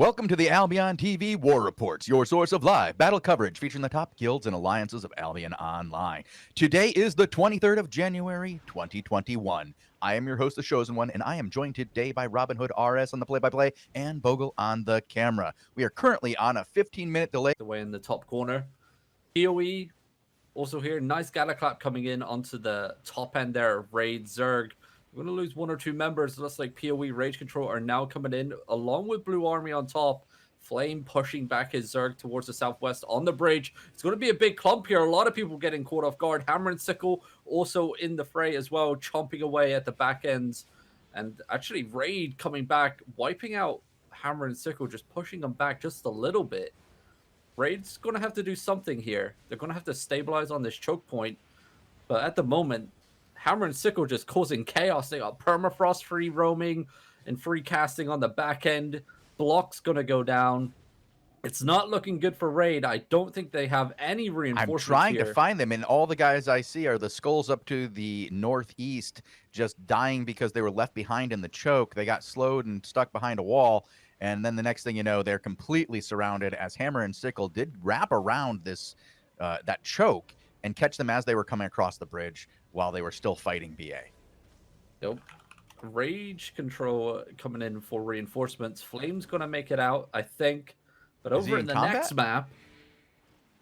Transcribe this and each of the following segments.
Welcome to the Albion TV War Reports, your source of live battle coverage featuring the top guilds and alliances of Albion Online. Today is the 23rd of January, 2021. I am your host, the Shozen One, and I am joined today by Robinhoodrs on the play-by-play and Bogul on the camera. We are currently on a 15-minute delay. Away in the top corner. PoE also here. Nice Gala Clap coming in onto the top end there of Raid Zerg. We're going to lose one or two members. It looks like PoE Rage Control are now coming in along with Blue Army on top. Flame pushing back his Zerg towards the southwest on the bridge. It's going to be a big clump here. A lot of people getting caught off guard. Hammer and Sickle also in the fray as well, chomping away at the back ends. And actually Raid coming back, wiping out Hammer and Sickle, just pushing them back just a little bit. Raid's going to have to do something here. They're going to have to stabilize on this choke point. But at the moment, Hammer and Sickle just causing chaos. They got permafrost free roaming and free casting on the back end. Block's going to go down. It's not looking good for Raid. I don't think they have any reinforcements. I'm trying here to find them, and all the guys I see are the skulls up to the northeast, just dying because they were left behind in the choke. They got slowed and stuck behind a wall. And then the next thing you know, they're completely surrounded as Hammer and Sickle did wrap around this that choke and catch them as they were coming across the bridge while they were still fighting BA. Nope. Rage Control coming in for reinforcements. Flame's going to make it out, I think. But over in the next map,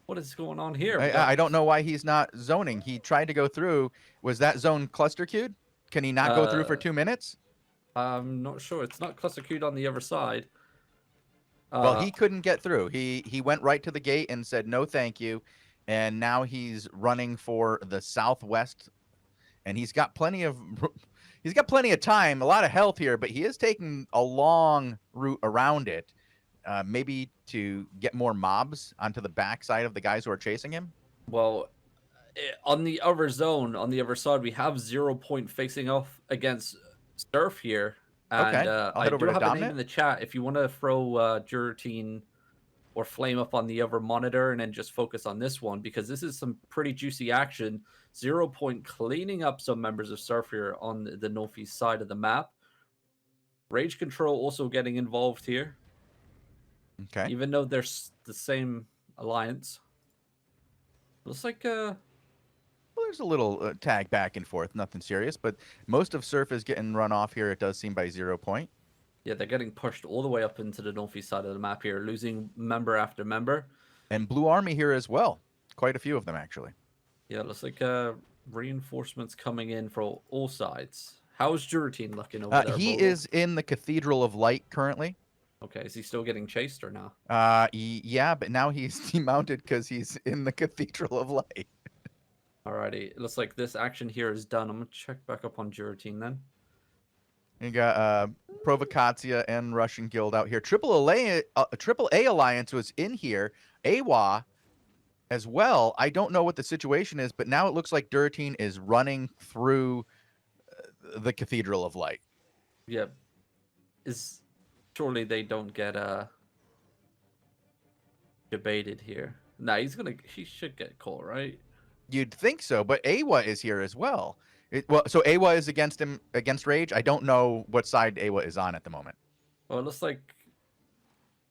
what is going on here? I don't know why he's not zoning. He tried to go through. Was that zone cluster queued? Can he not go through for 2 minutes? I'm not sure. It's not cluster queued on the other side. Well, he couldn't get through. He went right to the gate and said no thank you. And now he's running for the southwest, and he's got plenty of time, a lot of health here, but he is taking a long route around it, maybe to get more mobs onto the backside of the guys who are chasing him. Well, on the other zone, on the other side, we have 0 Point facing off against Surf here. And, okay, I do have a name in the chat if you want to throw Duratine or Flame up on the other monitor and then just focus on this one, because this is some pretty juicy action. 0 Point cleaning up some members of Surf here on the northeast side of the map. Rage Control also getting involved here. Okay. Even though they're the same alliance. Looks like well, there's a little tag back and forth, nothing serious, but most of Surf is getting run off here, it does seem, by 0 Point. Yeah, they're getting pushed all the way up into the northeast side of the map here, losing member after member. And Blue Army here as well. Quite a few of them, actually. Yeah, looks like reinforcements coming in for all sides. How's Duratine looking over there? He is in the Cathedral of Light currently. Okay, is he still getting chased or no? Yeah, but now he's demounted because he's in the Cathedral of Light. Alrighty, it looks like this action here is done. I'm going to check back up on Duratine then. You got Provocatia and Russian Guild out here. Triple A Alliance was in here. AWA as well. I don't know what the situation is, but now it looks like Duratine is running through the Cathedral of Light. Yep. Surely they don't get debated here. Nah, he should get caught, right? You'd think so, but AWA is here as well. So AWA is against him, against Rage. I don't know what side AWA is on at the moment. Well, it looks like,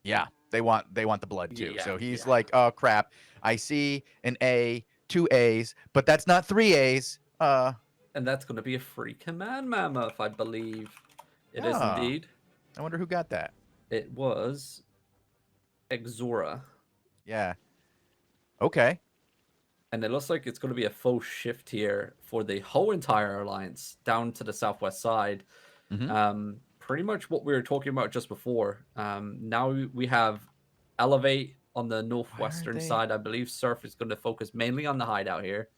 yeah, they want the blood too. Yeah, so he's like, oh crap, I see an A, 2 A's, but that's not 3 A's. And that's going to be a free command mammoth, I believe. It is indeed. I wonder who got that. It was Exora. Yeah. Okay. And it looks like it's going to be a faux shift here for the whole entire alliance down to the southwest side. Mm-hmm. Pretty much what we were talking about just before. Now we have Elevate on the northwestern side. I believe Surf is going to focus mainly on the hideout here.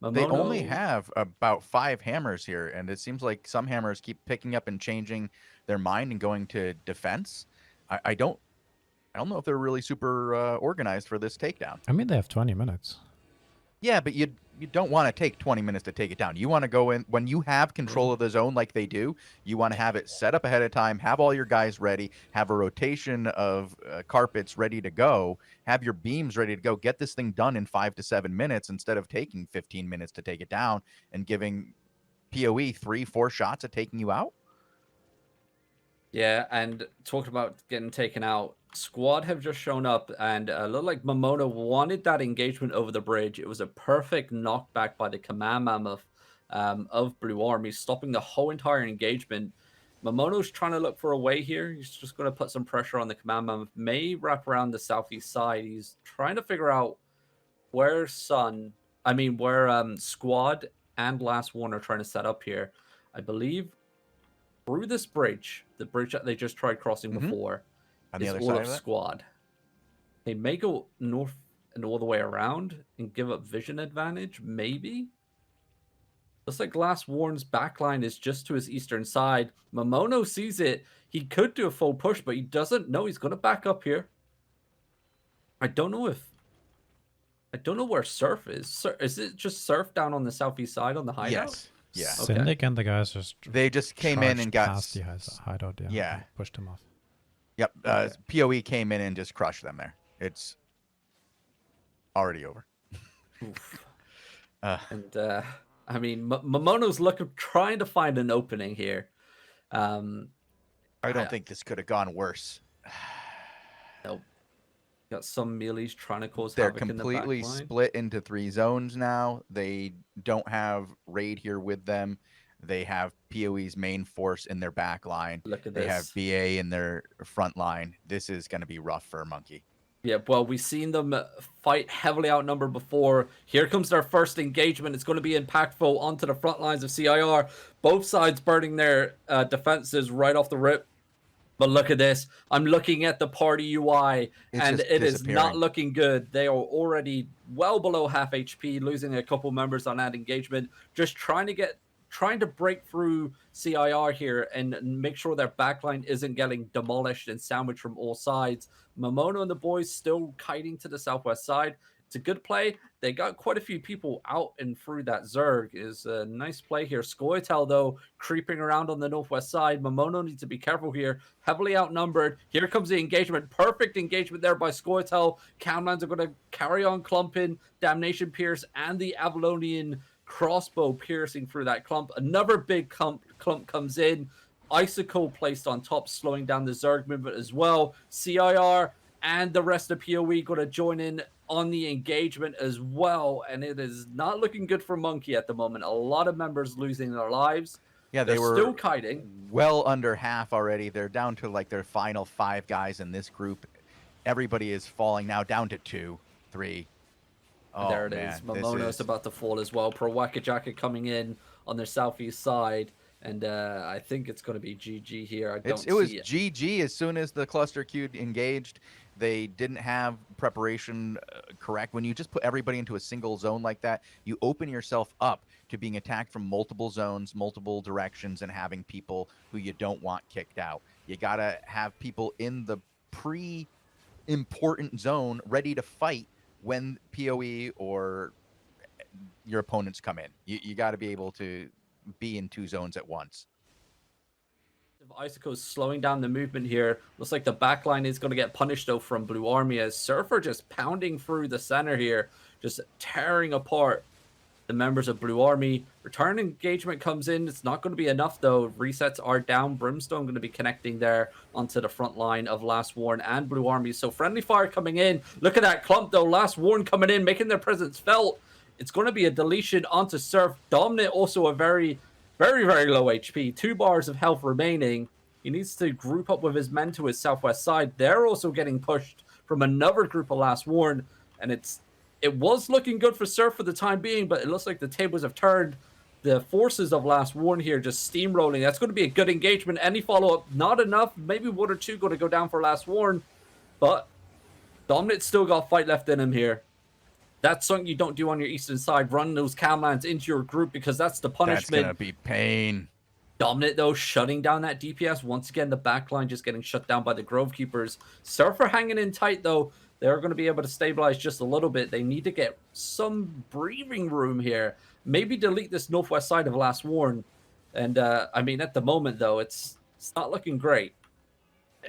Momono... They only have about 5 hammers here, and it seems like some hammers keep picking up and changing their mind and going to defense. I don't know if they're really super organized for this takedown. I mean, they have 20 minutes. Yeah, but you don't want to take 20 minutes to take it down. You want to go in when you have control of the zone like they do. You want to have it set up ahead of time, have all your guys ready, have a rotation of carpets ready to go, have your beams ready to go. Get this thing done in 5 to 7 minutes instead of taking 15 minutes to take it down and giving PoE 3-4 shots at taking you out. Yeah, and talking about getting taken out, squad have just shown up, and looked like Momono wanted that engagement over the bridge. It was a perfect knockback by the command mammoth of Blue Army, stopping the whole entire engagement. Momono's trying to look for a way here. He's just going to put some pressure on the command mammoth. May wrap around the southeast side. He's trying to figure out where Squad and Last One are trying to set up here. I believe through this bridge, the bridge that they just tried crossing before, On the is other all side of of it? Squad. They may go north and all the way around and give up vision advantage, maybe? Looks like Last Warn's backline is just to his eastern side. Momono sees it. He could do a full push, but he doesn't know he's going to back up here. I don't know where Surf is. Is it just Surf down on the southeast side on the hideout? Yes. Yeah. Okay. Syndic and the guys just They just came in and got past the hideout. Yeah. And pushed him off. Yep. PoE came in and just crushed them there. It's already over. Oof. I mean, Momono's trying to find an opening here. I don't think this could have gone worse. Nope. Got some melees trying to cause They're havoc in the completely backline. split into 3 zones now. They don't have Raid here with them. They have PoE's main force in their back line. Look at They this. have BA in their front line. This is going to be rough for Monkey. Yeah, well, we've seen them fight heavily outnumbered before. Here comes their first engagement. It's going to be impactful onto the front lines of CIR. Both sides burning their defenses right off the rip. But look at this. I'm looking at the party UI, and it is not looking good. They are already well below half HP, losing a couple members on that engagement. Just trying to break through CIR here and make sure their backline isn't getting demolished and sandwiched from all sides. Momono and the boys still kiting to the southwest side. It's a good play. They got quite a few people out and through that Zerg. Is a nice play here. Scoia'tael, though, creeping around on the northwest side. Momono needs to be careful here. Heavily outnumbered. Here comes the engagement. Perfect engagement there by Scoia'tael. Camlands are going to carry on clumping. Damnation Pierce and the Avalonian crossbow piercing through that clump. Another big clump comes in. Icicle placed on top, slowing down the Zerg movement as well. CIR and the rest of PoE going to join in on the engagement as well, and it is not looking good for Monkey at the moment. A lot of members losing their lives. Yeah, They're were still kiting. Well under half already. They're down to like their final 5 guys in this group. Everybody is falling now down to 2, 3. Oh, there it is. Momono's about to fall as well. Pro Jacket coming in on their southeast side. And I think it's going to be GG here. It was GG as soon as the cluster queue engaged. They didn't have preparation correct. When you just put everybody into a single zone like that, you open yourself up to being attacked from multiple zones, multiple directions, and having people who you don't want kicked out. You got to have people in the pre-important zone ready to fight when PoE or your opponents come in. You got to be able to be in 2 zones at once. Icico's slowing down the movement here. Looks like the backline is going to get punished though from Blue Army as Surfer just pounding through the center here, just tearing apart the members of Blue Army. Return engagement comes in. It's not going to be enough though. Resets are down. Brimstone going to be connecting there onto the front line of Last Warn and Blue Army. So friendly fire coming in. Look at that clump though. Last Warn coming in, making their presence felt. It's going to be a deletion onto Surf. Dominant also a very low HP. 2 bars of health remaining. He needs to group up with his men to his southwest side. They're also getting pushed from another group of Last Warn. And it was looking good for Surf for the time being, but it looks like the tables have turned. The forces of Last Warn here just steamrolling. That's going to be a good engagement. Any follow-up, not enough. Maybe 1 or 2 going to go down for Last Warn. But Dominant's still got fight left in him here. That's something you don't do on your eastern side. Run those camlands into your group because that's the punishment. That's going to be pain. Dominant, though, shutting down that DPS. Once again, the backline just getting shut down by the Grove Keepers. Surfer hanging in tight, though. They're going to be able to stabilize just a little bit. They need to get some breathing room here. Maybe delete this northwest side of Last Warn. And, I mean, at the moment, though, it's not looking great.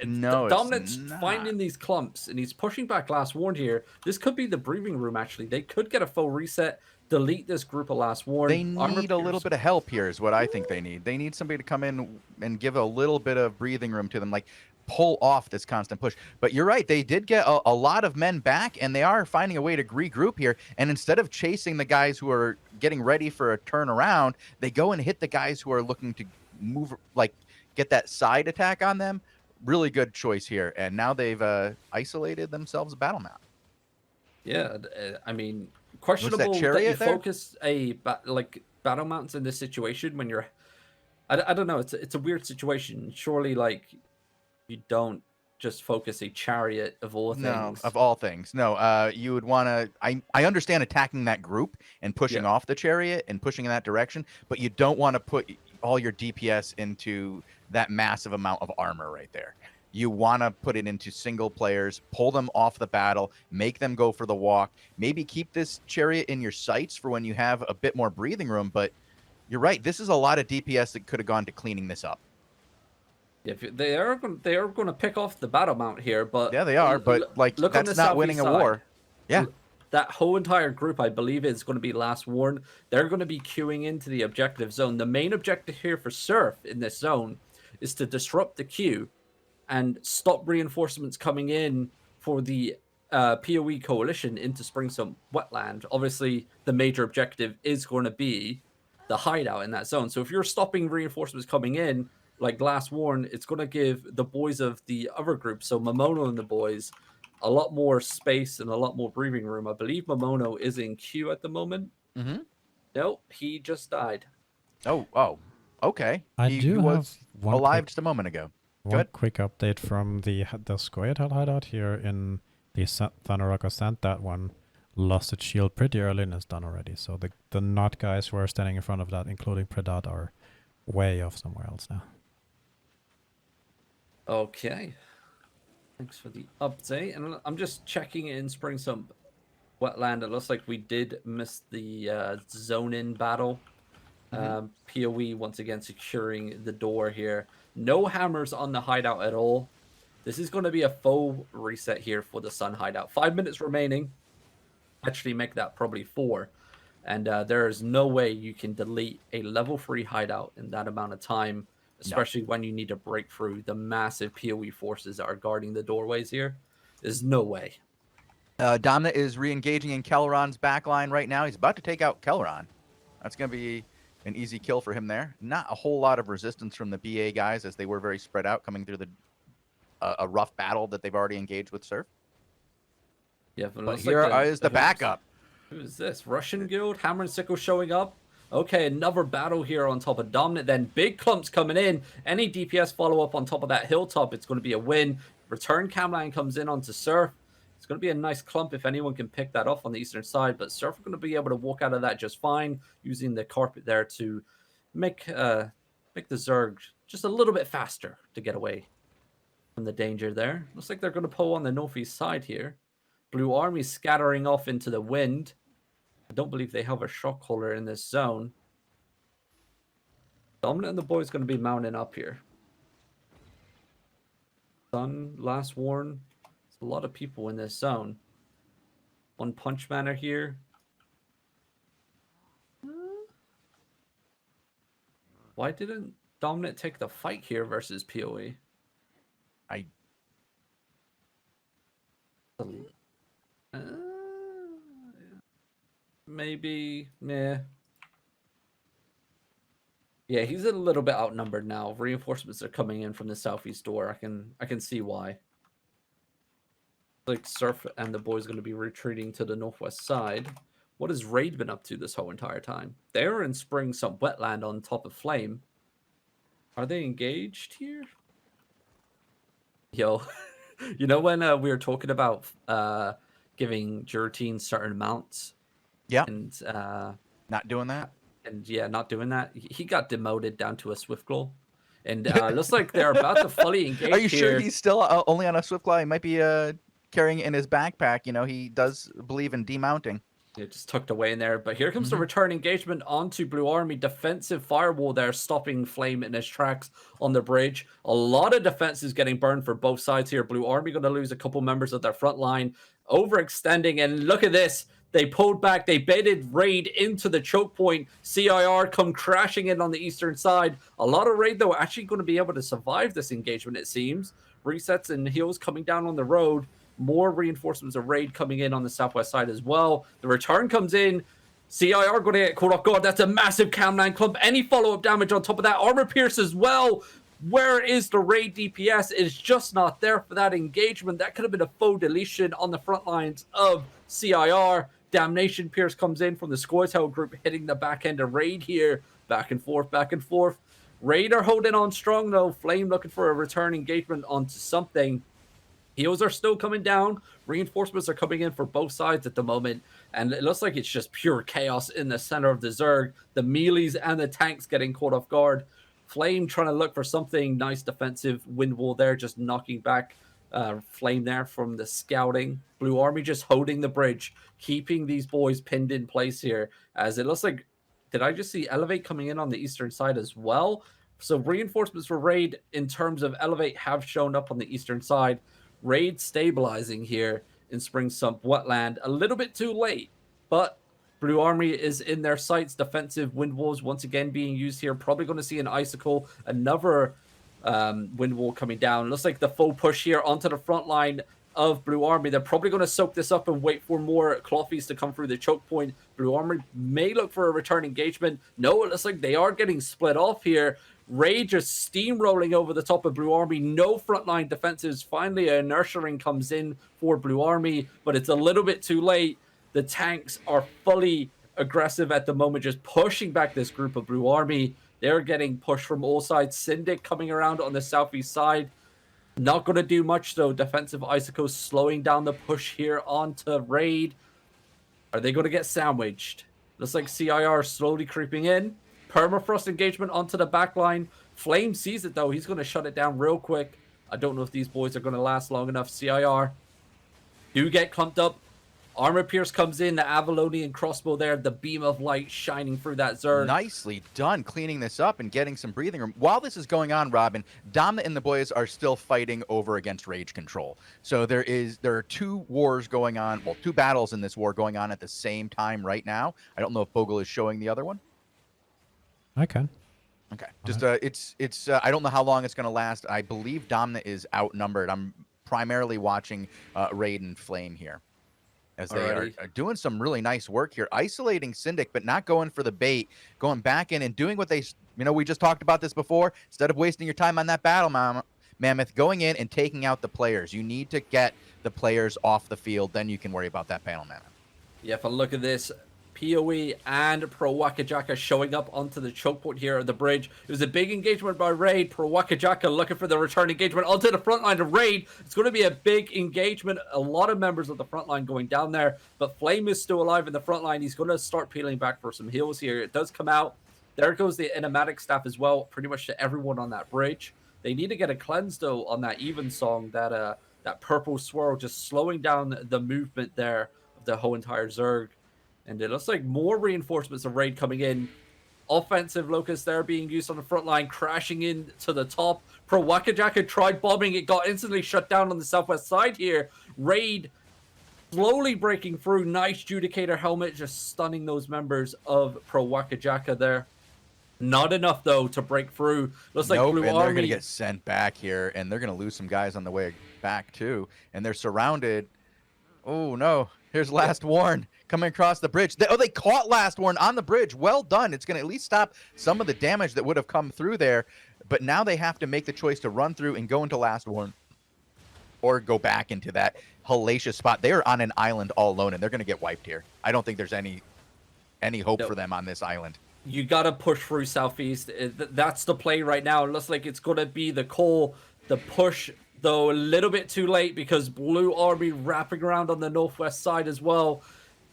Dominant's finding these clumps, and he's pushing back Last Warn here. This could be the breathing room, actually. They could get a full reset. delete this group of Last Warn. They need a little bit of help here is what I think they need. They need somebody to come in and give a little bit of breathing room to them, like pull off this constant push. But you're right. They did get a lot of men back, and they are finding a way to regroup here. And instead of chasing the guys who are getting ready for a turnaround, they go and hit the guys who are looking to move, like get that side attack on them. Really good choice here. And now they've isolated themselves a battle map. Yeah, I mean, questionable that you focus battle mounts in this situation when you're, I don't know, it's a weird situation. Surely, like, you don't just focus a chariot of all things. No, of all things. No, you would want to. I understand attacking that group and pushing off the chariot and pushing in that direction, but you don't want to put all your DPS into that massive amount of armor right there. You want to put it into single players, pull them off the battle, make them go for the walk. Maybe keep this chariot in your sights for when you have a bit more breathing room. But you're right. This is a lot of DPS that could have gone to cleaning this up. Yeah, they are going to pick off the battle mount here, but yeah, they are. But like, that's not winning a war. Yeah, that whole entire group, I believe, is going to be Last Warn. They're going to be queuing into the objective zone. The main objective here for Surf in this zone is to disrupt the queue and stop reinforcements coming in for the PoE coalition into Springsump Wetland. Obviously, the major objective is going to be the hideout in that zone. So if you're stopping reinforcements coming in, like Last Warn, it's going to give the boys of the other group, so Momono and the boys, a lot more space and a lot more breathing room. I believe Momono is in queue at the moment. Mm-hmm. Nope, he just died. Oh, okay. He was alive just a moment ago. One quick update from the Squaretail hideout here in the Thunderrocker Sand. That one lost its shield pretty early and is done already. So the not guys who are standing in front of that, including Predat, are way off somewhere else now. Okay. Thanks for the update. And I'm just checking in Springsump Wetland. It looks like we did miss the zone-in battle. PoE once again securing the door here. No hammers on the hideout at all. This is going to be a full reset here for the Sun hideout. 5 minutes remaining. Actually make that probably 4. And there is no way you can delete a level 3 hideout in that amount of time, especially when you need to break through the massive PoE forces that are guarding the doorways here. There's no way. Domna is re-engaging in Kelron's backline right now. He's about to take out Kelron. That's going to be an easy kill for him there. Not a whole lot of resistance from the BA guys, as they were very spread out coming through a rough battle that they've already engaged with Surf. Yeah, but here is the backup. Who is this? Russian Guild? Hammer and Sickle showing up. Okay, another battle here on top of Dominant. Then big clumps coming in. Any DPS follow-up on top of that hilltop, it's going to be a win. Return Camline comes in onto Surf. It's going to be a nice clump if anyone can pick that off on the eastern side, but Surf are going to be able to walk out of that just fine, using the carpet there to make the Zerg just a little bit faster to get away from the danger there. Looks like they're going to pull on the northeast side here. Blue Army scattering off into the wind. I don't believe they have a shock collar in this zone. Dominant and the boys going to be mounting up here. Sun, Last Warn. A lot of people in this zone. One Punch Man are here. Why didn't Dominant take the fight here versus PoE? Maybe, meh. Yeah, he's a little bit outnumbered now. Reinforcements are coming in from the southeast door. I can see why. Like Surf and the boys going to be retreating to the northwest side. What has Raid been up to this whole entire time? They're in Springsump Wetland on top of Flame. Are they engaged here? Yo, you know when we were talking about giving Jurtine certain mounts? Yeah. And not doing that? And yeah, not doing that. He got demoted down to a Swiftclaw. And looks like they're about to fully engage. Are you sure he's still only on a Swiftclaw? He might be carrying it in his backpack. You know, he does believe in demounting. Yeah, just tucked away in there. But here comes the return engagement onto Blue Army. Defensive firewall there, stopping Flame in his tracks on the bridge. A lot of defenses getting burned for both sides here. Blue Army going to lose a couple members of their front line. Overextending, and look at this. They pulled back. They baited Raid into the choke point. CIR come crashing in on the eastern side. A lot of Raid, though, actually going to be able to survive this engagement, it seems. Resets and heals coming down on the road. More reinforcements of Raid coming in on the southwest side as well. The return comes in. CIR going to get caught off guard. That's a massive Cam9 clump. Any follow-up damage on top of that. Armor pierce as well. Where is the Raid DPS? It's just not there for that engagement. That could have been a faux deletion on the front lines of CIR. Damnation Pierce comes in from the Squirtel group, hitting the back end of Raid here. Back and forth, back and forth. Raid are holding on strong, though. Flame looking for a return engagement onto something. Heals are still coming down. Reinforcements are coming in for both sides at the moment. And it looks like it's just pure chaos in the center of the Zerg. The melees and the tanks getting caught off guard. Flame trying to look for something nice defensive. Wind wall there, just knocking back Flame there from the scouting. Blue Army just holding the bridge, keeping these boys pinned in place here. As it looks like, did I just see Elevate coming in on the eastern side as well? So reinforcements for Raid in terms of Elevate have shown up on the eastern side. Raid stabilizing here in Spring Sump Wetland. A little bit too late, but Blue Army is in their sights. Defensive wind walls once again being used here. Probably going to see an Icicle, another wind wall coming down. Looks like the full push here onto the front line of Blue Army. They're probably going to soak this up and wait for more Clothies to come through the choke point. Blue Army may look for a return engagement. No, it looks like they are getting split off here. Raid just steamrolling over the top of Blue Army. No frontline defenses. Finally, a nurturing comes in for Blue Army, but it's a little bit too late. The tanks are fully aggressive at the moment, just pushing back this group of Blue Army. They're getting pushed from all sides. Syndic coming around on the southeast side. Not going to do much, though. Defensive Icicles slowing down the push here onto Raid. Are they going to get sandwiched? Looks like CIR slowly creeping in. Permafrost engagement onto the back line. Flame sees it, though. He's going to shut it down real quick. I don't know if these boys are going to last long enough. CIR do get clumped up. Armor Pierce comes in, the Avalonian crossbow there, the beam of light shining through that Zerg. Nicely done cleaning this up and getting some breathing room. While this is going on, Robin, Domna and the boys are still fighting over against Rage Control. So there are two wars going on, well, two battles in this war going on at the same time right now. I don't know if Bogul is showing the other one. I can. Okay. Just it's I don't know how long it's going to last. I believe Domna is outnumbered. I'm primarily watching Raid and Flame here, as they are doing some really nice work here, isolating Syndic, but not going for the bait, going back in and doing what they, we just talked about this before. Instead of wasting your time on that battle, Mammoth, going in and taking out the players. You need to get the players off the field, then you can worry about that panel, Mammoth. Yeah, if I look at this, PoE and Pro Wakajaka showing up onto the choke point here at the bridge. It was a big engagement by Raid. Pro Wakajaka looking for the return engagement onto the front line of Raid. It's going to be a big engagement. A lot of members of the front line going down there, but Flame is still alive in the front line. He's going to start peeling back for some heals here. It does come out. There goes the enigmatic staff as well, pretty much to everyone on that bridge. They need to get a cleanse, though, on that even song, that purple swirl, just slowing down the movement there of the whole entire Zerg. And it looks like more reinforcements of Raid coming in. Offensive Locust there being used on the front line, crashing in to the top. Pro Wakajaka tried bombing. It got instantly shut down on the southwest side here. Raid slowly breaking through. Nice Judicator helmet, just stunning those members of Pro Wakajaka there. Not enough, though, to break through. Looks like Blue Army. They're going to get sent back here, and they're going to lose some guys on the way back, too. And they're surrounded. Oh, no. Here's Last Warn coming across the bridge. They caught Last Warn on the bridge. Well done. It's going to at least stop some of the damage that would have come through there. But now they have to make the choice to run through and go into Last Warn or go back into that hellacious spot. They are on an island all alone, and they're going to get wiped here. I don't think there's any hope for them on this island. You got to push through southeast. That's the play right now. It looks like it's going to be the call, the push, though a little bit too late because Blue Army wrapping around on the northwest side as well.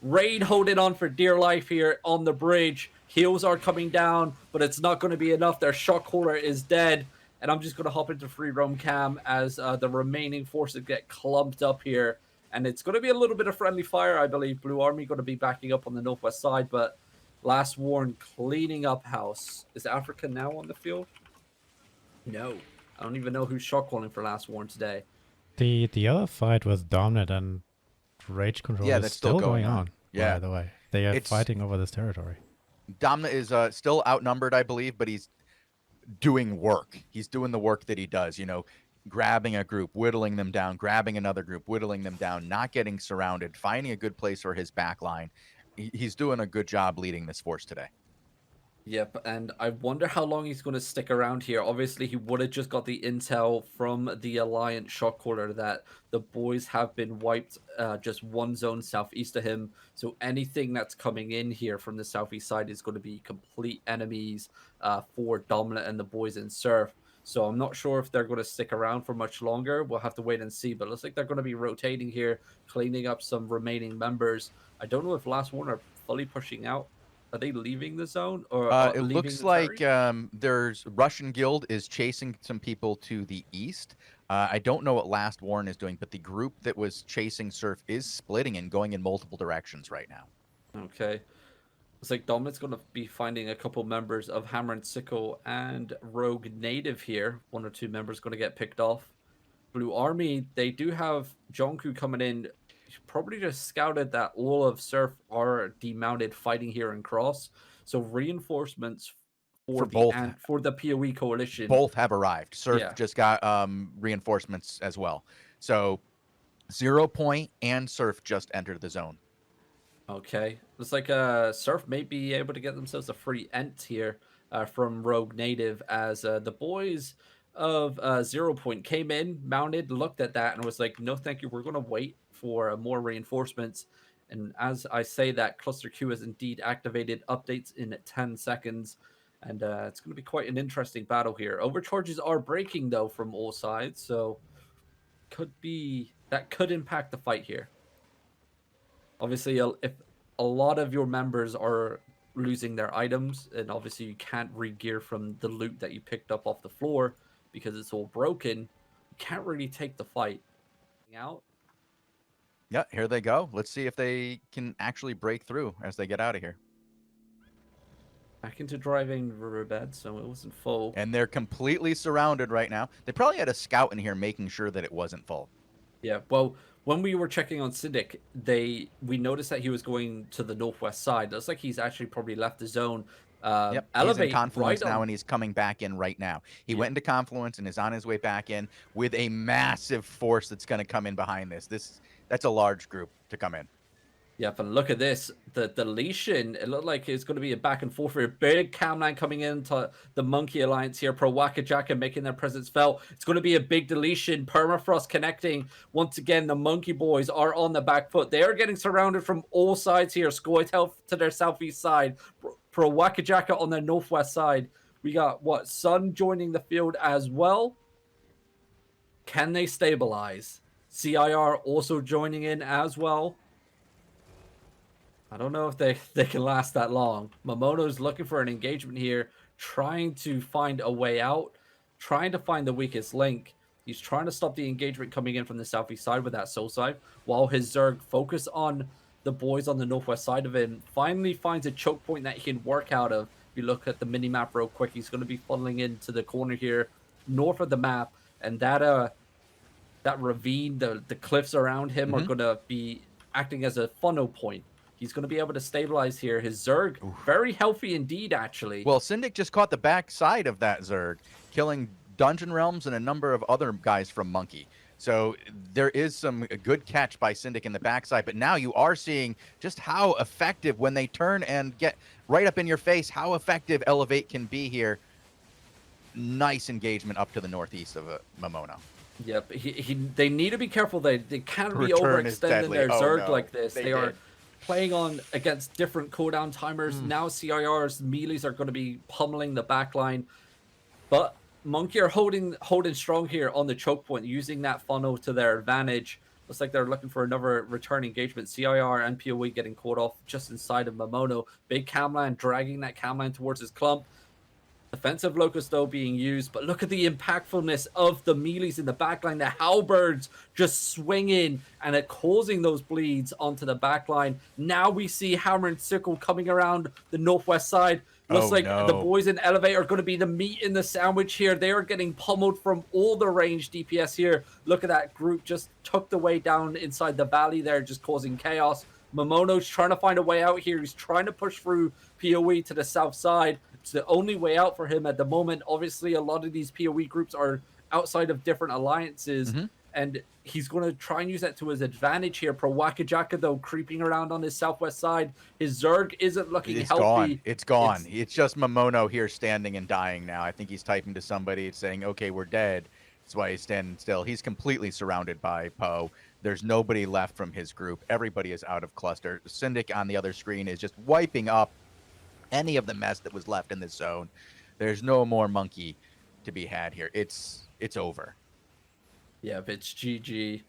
Raid holding on for dear life here on the bridge. Heals are coming down, but it's not going to be enough. Their shot caller is dead. And I'm just going to hop into free roam cam as the remaining forces get clumped up here. And it's going to be a little bit of friendly fire, I believe. Blue Army going to be backing up on the northwest side, but Last Warn cleaning up house. Is Africa now on the field? No. I don't even know who's shot calling for Last Warn today. The other fight with Dominant and Rage Control is that's still going on. Yeah. By the way, they are It's- fighting over this territory. Domna is still outnumbered, I believe, but he's doing work. He's doing the work that he does, grabbing a group, whittling them down, grabbing another group, whittling them down, not getting surrounded, finding a good place for his back line. He's doing a good job leading this force today. Yep, and I wonder how long he's going to stick around here. Obviously, he would have just got the intel from the Alliance shot caller that the boys have been wiped just one zone southeast of him. So anything that's coming in here from the southeast side is going to be complete enemies for Dominant and the boys in Surf. So I'm not sure if they're going to stick around for much longer. We'll have to wait and see. But it looks like they're going to be rotating here, cleaning up some remaining members. I don't know if Last One are fully pushing out. Are they leaving the zone? Or it looks like there's Russian Guild is chasing some people to the east. I don't know what Last Warren is doing, but the group that was chasing Surf is splitting and going in multiple directions right now. Okay. It's like Dominant's going to be finding a couple members of Hammer and Sickle and Rogue Native here. 1 or 2 members going to get picked off. Blue Army, they do have Jonku coming in. Probably just scouted that all of Surf are demounted fighting here in Cross. So reinforcements for the PoE coalition. Both have arrived. Surf just got reinforcements as well. So 0 Point and Surf just entered the zone. Okay. Looks like Surf may be able to get themselves a free ent here from Rogue Native as the boys of 0 Point came in, mounted, looked at that, and was like, no, thank you. We're going to wait for more reinforcements. And as I say that, Cluster Q has indeed activated updates in 10 seconds. And it's going to be quite an interesting battle here. Overcharges are breaking, though, from all sides. So that could impact the fight here. Obviously, if a lot of your members are losing their items, and obviously you can't re-gear from the loot that you picked up off the floor because it's all broken, you can't really take the fight out. Yeah, here they go. Let's see if they can actually break through as they get out of here. Back into driving riverbed, so it wasn't full. And they're completely surrounded right now. They probably had a scout in here making sure that it wasn't full. Yeah, well, when we were checking on Syndic, we noticed that he was going to the northwest side. Looks like he's actually probably left the zone. Yep, he's in Confluence now, and he's coming back in right now. He went into Confluence and is on his way back in with a massive force that's going to come in behind this. That's a large group to come in. Yep, and look at this. The deletion, it looked like it's going to be a back and forth here. Big camline coming into the Monkey Alliance here. Pro Waka Jacka making their presence felt. It's going to be a big deletion. Permafrost connecting. Once again, the Monkey Boys are on the back foot. They are getting surrounded from all sides here. Scoitel to their southeast side. Pro Waka Jacka on their northwest side. We got, Sun joining the field as well. Can they stabilize? CIR also joining in as well. I don't know if they can last that long. Momono's looking for an engagement here, trying to find a way out, trying to find the weakest link. He's trying to stop the engagement coming in from the southeast side with that soul side, while his Zerg focus on the boys on the northwest side of him, finally finds a choke point that he can work out of. If you look at the mini-map real quick, he's going to be funneling into the corner here, north of the map, and that ravine, the cliffs around him are going to be acting as a funnel point. He's going to be able to stabilize here. His Zerg, very healthy indeed, actually. Well, Syndic just caught the back side of that Zerg, killing Dungeon Realms and a number of other guys from Monkey. So there is some good catch by Syndic in the backside, but now you are seeing just how effective when they turn and get right up in your face, how effective Elevate can be here. Nice engagement up to the northeast of Momono. Yep, they need to be careful. They can't be overextending their Zerg like this. They are playing on against different cooldown timers. Now CIR's melees are going to be pummeling the backline. But Monkey are holding strong here on the choke point, using that funnel to their advantage. Looks like they're looking for another return engagement. CIR and PoE getting caught off just inside of Momono. Big camline dragging that camline towards his clump. Defensive Locust, though, being used. But look at the impactfulness of the melees in the backline. The halberds just swinging and it causing those bleeds onto the backline. Now we see Hammer and Sickle coming around the northwest side. Looks like the boys in Elevate are going to be the meat in the sandwich here. They are getting pummeled from all the range DPS here. Look at that group just tucked away down inside the valley there, just causing chaos. Momono's trying to find a way out here. He's trying to push through PoE to the south side. It's the only way out for him at the moment. Obviously, a lot of these PoE groups are outside of different alliances, and he's going to try and use that to his advantage here. Pro Wakajaka, though, creeping around on his southwest side. His Zerg isn't looking healthy. Gone. It's gone. It's just Momono here standing and dying now. I think he's typing to somebody saying, okay, we're dead. That's why he's standing still. He's completely surrounded by Poe. There's nobody left from his group. Everybody is out of cluster. Syndic on the other screen is just wiping up any of the mess that was left in this zone. There's no more monkey to be had here. It's over. Yeah, it's GG.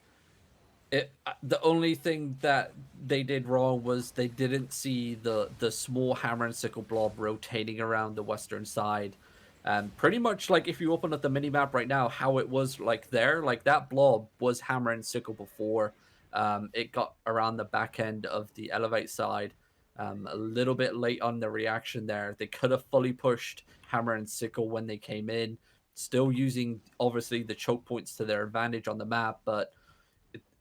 The only thing that they did wrong was they didn't see the small hammer and sickle blob rotating around the western side. Pretty much like if you open up the mini map right now, how it was like there, like that blob was hammer and sickle before. It got around the back end of the elevate side. A little bit late on the reaction there. They could have fully pushed hammer and sickle when they came in, still using obviously the choke points to their advantage on the map, but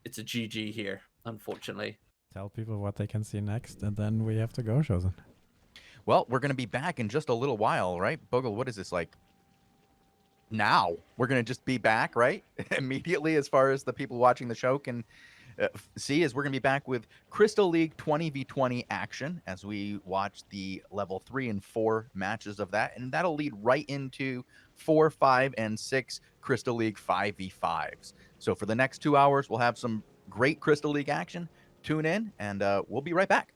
it's a GG here, unfortunately. Tell people what they can see next, and then we have to go, Shozen. Well, we're going to be back in just a little while, right? Bogul, what is this, like, now? We're going to just be back, right? Immediately, as far as the people watching the show can see, as we're going to be back with Crystal League 20v20 action as we watch the level 3 and 4 matches of that, and that'll lead right into 4, 5, and 6 Crystal League 5v5s. So for the next 2 hours, we'll have some great Crystal League action. Tune in, and we'll be right back.